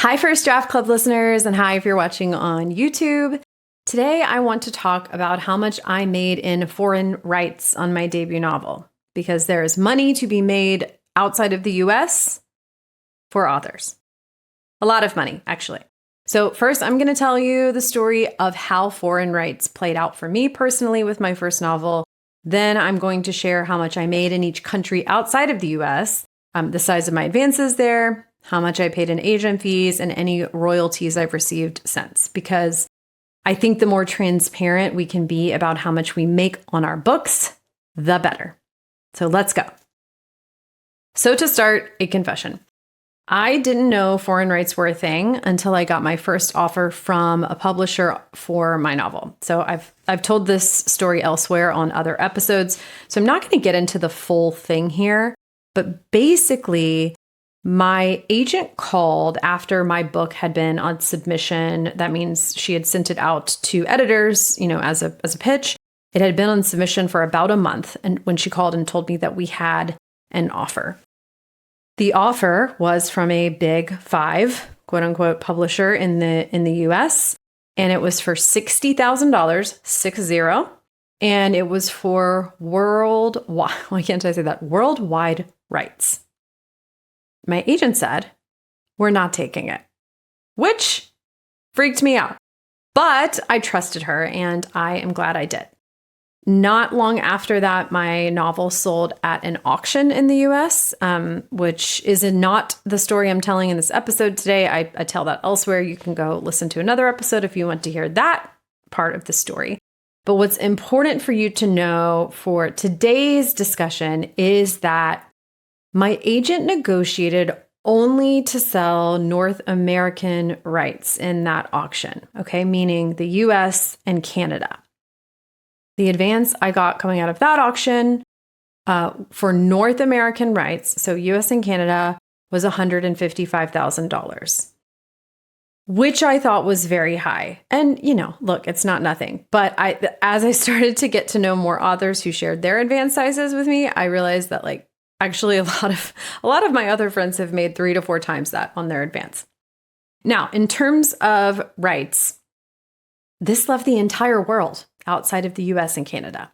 Hi, First Draft Club listeners, and hi if you're watching on YouTube. Today, I want to talk about how much I made in foreign rights on my debut novel, because there is money to be made outside of the US for authors. A lot of money, actually. So first, I'm going to tell you the story of how foreign rights played out for me personally with my first novel. Then I'm going to share how much I made in each country outside of the US, the size of my advances there, how much I paid in agent fees, and any royalties I've received since. Because I think the more transparent we can be about how much we make on our books, the better. So let's go. So to start, a confession. I didn't know foreign rights were a thing until I got my first offer from a publisher for my novel. So I've told this story elsewhere on other episodes, so I'm not going to get into the full thing here. But basically, my agent called after my book had been on submission. That means she had sent it out to editors, as a pitch. It had been on submission for about a month, and when she called and told me that we had an offer. The offer was from a big five, quote unquote, publisher in the US, and it was for $60,000, 60, and it was for worldwide. Why can't I say that? Worldwide rights. My agent said, "We're not taking it," which freaked me out. But I trusted her, and I am glad I did. Not long after that, my novel sold at an auction in the US, which is not the story I'm telling in this episode today. I tell that elsewhere. You can go listen to another episode if you want to hear that part of the story. But what's important for you to know for today's discussion is that my agent negotiated only to sell North American rights in that auction, okay, meaning the US and Canada. The advance I got coming out of that auction for North American rights, so US and Canada, was $155,000, which I thought was very high. And, look, it's not nothing. But as I started to get to know more authors who shared their advance sizes with me, I realized that, actually, a lot of my other friends have made 3 to 4 times that on their advance. Now, in terms of rights, this left the entire world outside of the US and Canada,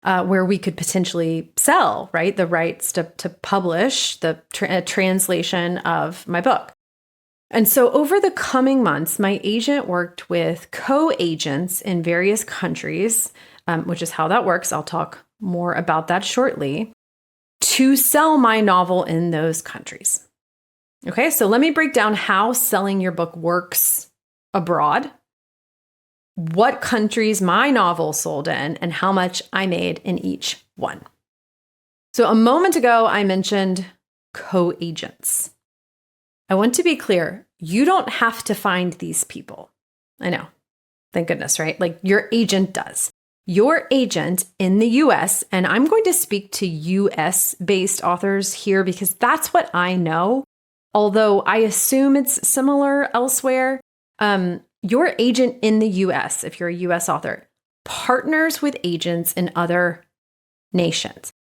where we could potentially sell, right, the rights to publish the translation of my book. And so over the coming months, my agent worked with co-agents in various countries, which is how that works. I'll talk more about that shortly, to sell my novel in those countries. Okay, so let me break down how selling your book works abroad, what countries my novel sold in, and how much I made in each one. So a moment ago, I mentioned co-agents. I want to be clear, you don't have to find these people. I know, thank goodness, right? Your agent does. Your agent in the US, and I'm going to speak to US-based authors here because that's what I know, although I assume it's similar elsewhere. Your agent in the US, if you're a US author, partners with agents in other nations.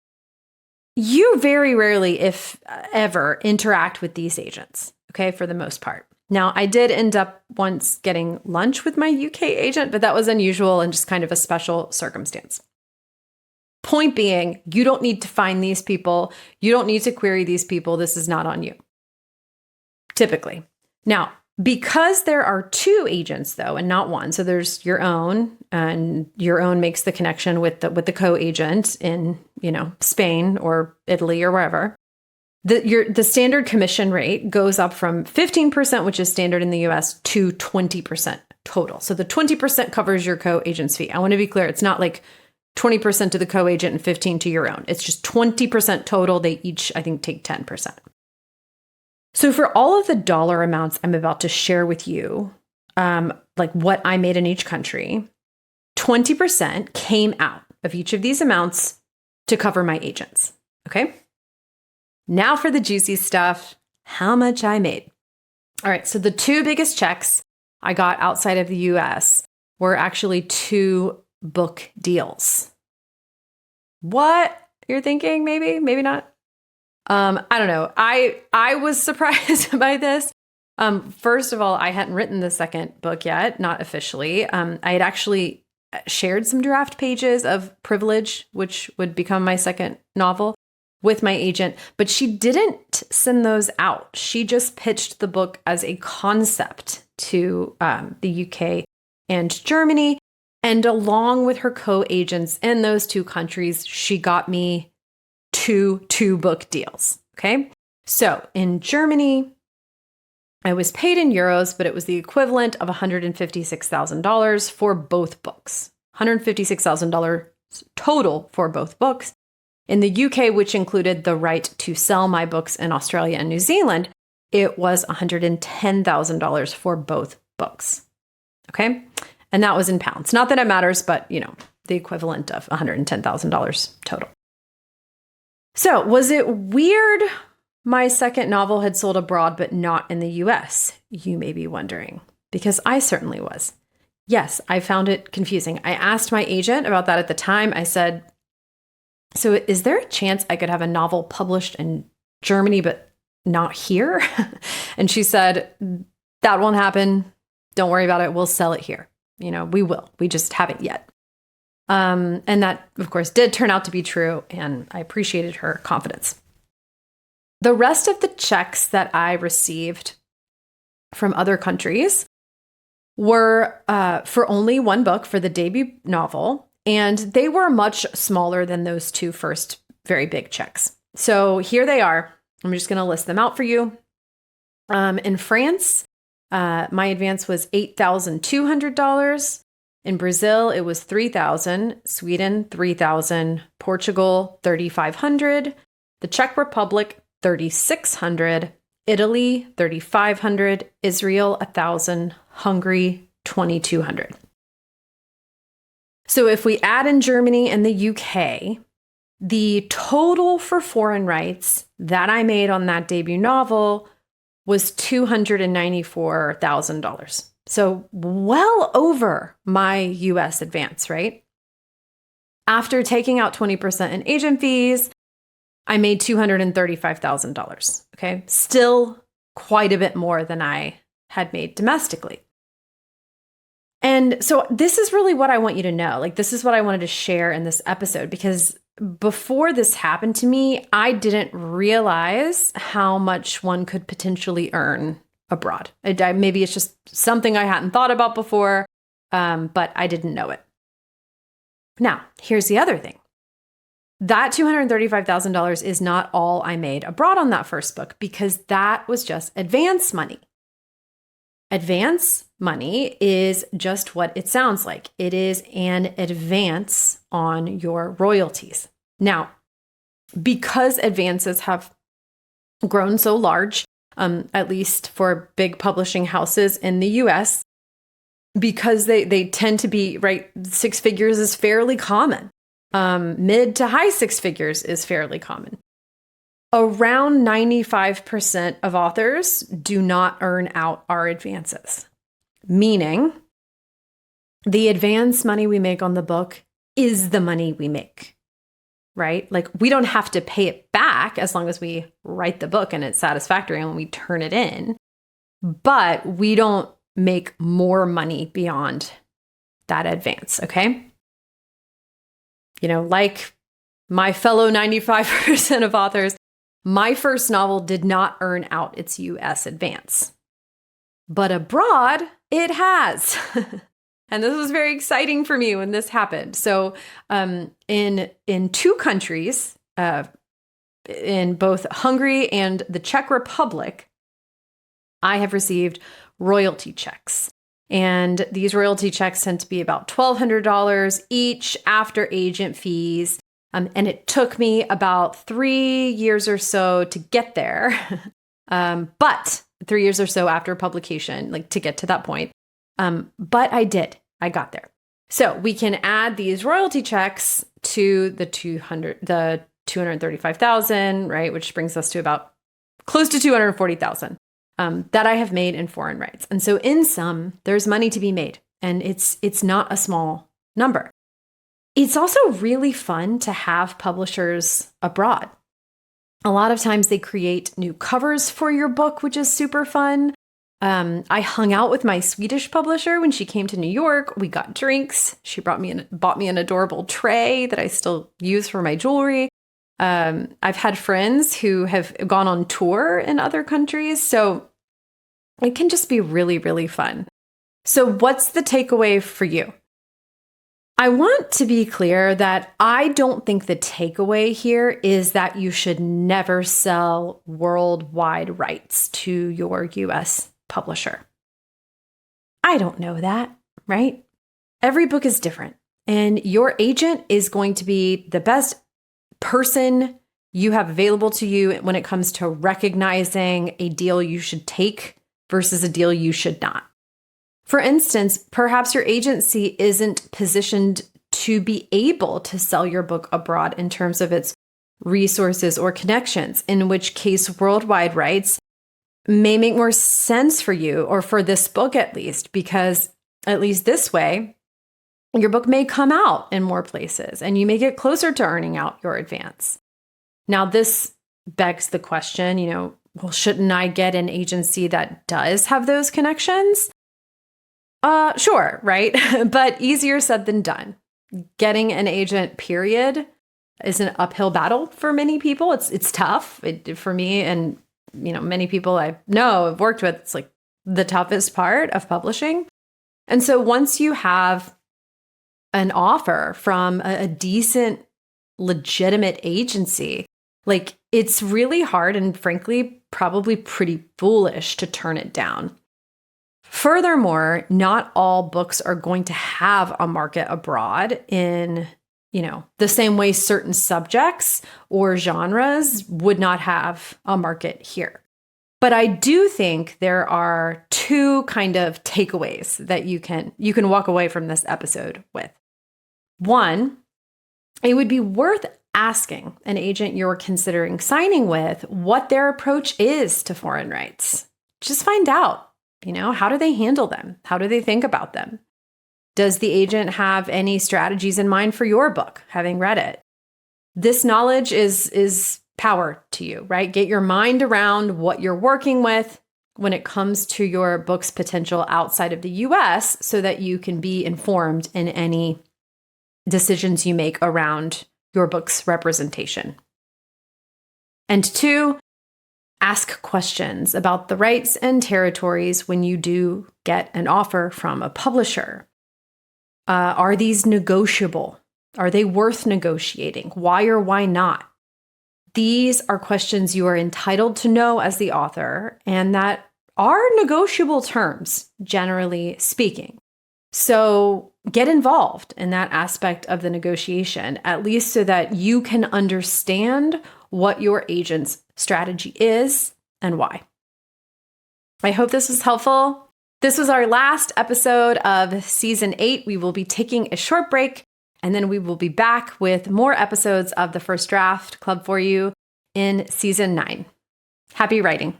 You very rarely, if ever, interact with these agents, okay, for the most part. Now, I did end up once getting lunch with my UK agent, but that was unusual and just kind of a special circumstance. Point being, you don't need to find these people. You don't need to query these people. This is not on you, typically. Now, because there are 2 agents, though, and not one, so there's your own, and your own makes the connection with the co-agent in, Spain or Italy or wherever. The standard commission rate goes up from 15%, which is standard in the US, to 20% total. So the 20% covers your co-agent's fee. I want to be clear. It's not like 20% to the co-agent and 15% to your own. It's just 20% total. They each, I think, take 10%. So for all of the dollar amounts I'm about to share with you, what I made in each country, 20% came out of each of these amounts to cover my agents. Okay? Now for the juicy stuff, how much I made. All right, so the 2 biggest checks I got outside of the US were actually 2 book deals. What? You're thinking maybe not? I don't know. I was surprised by this. First of all, I hadn't written the second book yet, not officially. I had actually shared some draft pages of Privilege, which would become my second novel, with my agent, but she didn't send those out. She just pitched the book as a concept to the UK and Germany. And along with her co-agents in those two countries, she got me two book deals. Okay. So in Germany, I was paid in euros, but it was the equivalent of $156,000 for both books. $156,000 total for both books. In the UK, which included the right to sell my books in Australia and New Zealand, it was $110,000 for both books. Okay? And that was in pounds. Not that it matters, but, the equivalent of $110,000 total. So, was it weird my second novel had sold abroad, but not in the US? You may be wondering, because I certainly was. Yes, I found it confusing. I asked my agent about that at the time. I said, so is there a chance I could have a novel published in Germany, but not here? And she said, that won't happen. Don't worry about it. We'll sell it here. We will. We just haven't yet. And that, of course, did turn out to be true. And I appreciated her confidence. The rest of the checks that I received from other countries were for only one book, for the debut novel. And they were much smaller than those two first very big checks. So here they are. I'm just going to list them out for you. In France, my advance was $8,200. In Brazil, it was $3,000. Sweden, $3,000. Portugal, $3,500. The Czech Republic, $3,600. Italy, $3,500. Israel, $1,000. Hungary, $2,200. So if we add in Germany and the UK, the total for foreign rights that I made on that debut novel was $294,000. So well over my US advance, right? After taking out 20% in agent fees, I made $235,000. Okay. Still quite a bit more than I had made domestically. And so this is really what I want you to know. Like, this is what I wanted to share in this episode, because before this happened to me, I didn't realize how much one could potentially earn abroad. Maybe it's just something I hadn't thought about before, but I didn't know it. Now, here's the other thing. That $235,000 is not all I made abroad on that first book, because that was just advance money. Advance money is just what it sounds like. It is an advance on your royalties. Now, because advances have grown so large, at least for big publishing houses in the US, because they tend to be, right, six figures is fairly common. Mid to high six figures is fairly common. Around 95% of authors do not earn out our advances, meaning the advance money we make on the book is the money we make, right? Like, we don't have to pay it back as long as we write the book and it's satisfactory and when we turn it in, but we don't make more money beyond that advance, okay? Like my fellow 95% of authors, my first novel did not earn out its US advance, but abroad it has. And this was very exciting for me when this happened. So in two countries, in both Hungary and the Czech Republic, I have received royalty checks. And these royalty checks tend to be about $1,200 each after agent fees. And it took me about 3 years or so to get there. But 3 years or so after publication, like, to get to that point. But I did. I got there. So we can add these royalty checks to the 235,000, right? Which brings us to about close to 240,000 that I have made in foreign rights. And so in sum, there's money to be made, and it's not a small number. It's also really fun to have publishers abroad. A lot of times they create new covers for your book, which is super fun. I hung out with my Swedish publisher when she came to New York. We got drinks. She bought me an adorable tray that I still use for my jewelry. I've had friends who have gone on tour in other countries. So it can just be really, really fun. So what's the takeaway for you? I want to be clear that I don't think the takeaway here is that you should never sell worldwide rights to your US publisher. I don't know that, right? Every book is different, and your agent is going to be the best person you have available to you when it comes to recognizing a deal you should take versus a deal you should not. For instance, perhaps your agency isn't positioned to be able to sell your book abroad in terms of its resources or connections, in which case worldwide rights may make more sense for you, or for this book at least, because at least this way, your book may come out in more places and you may get closer to earning out your advance. Now, this begs the question, well, shouldn't I get an agency that does have those connections? Sure, right? But easier said than done. Getting an agent, period, is an uphill battle for many people. It's tough for me, and many people I know I've worked with. It's like the toughest part of publishing. And so once you have an offer from a decent, legitimate agency, like, it's really hard and frankly, probably pretty foolish to turn it down. Furthermore, not all books are going to have a market abroad in, the same way certain subjects or genres would not have a market here. But I do think there are two kind of takeaways that you can walk away from this episode with. One, it would be worth asking an agent you're considering signing with what their approach is to foreign rights. Just find out. How do they handle them? How do they think about them? Does the agent have any strategies in mind for your book, having read it? This knowledge is power to you, right? Get your mind around what you're working with when it comes to your book's potential outside of the US, so that you can be informed in any decisions you make around your book's representation. And two, ask questions about the rights and territories when you do get an offer from a publisher. Are these negotiable? Are they worth negotiating? Why or why not? These are questions you are entitled to know as the author, and that are negotiable terms, generally speaking. So get involved in that aspect of the negotiation, at least so that you can understand what your agent's strategy is and why. I hope this was helpful. This was our last episode of season 8. We will be taking a short break, and then we will be back with more episodes of the First Draft Club for you in season 9. Happy writing.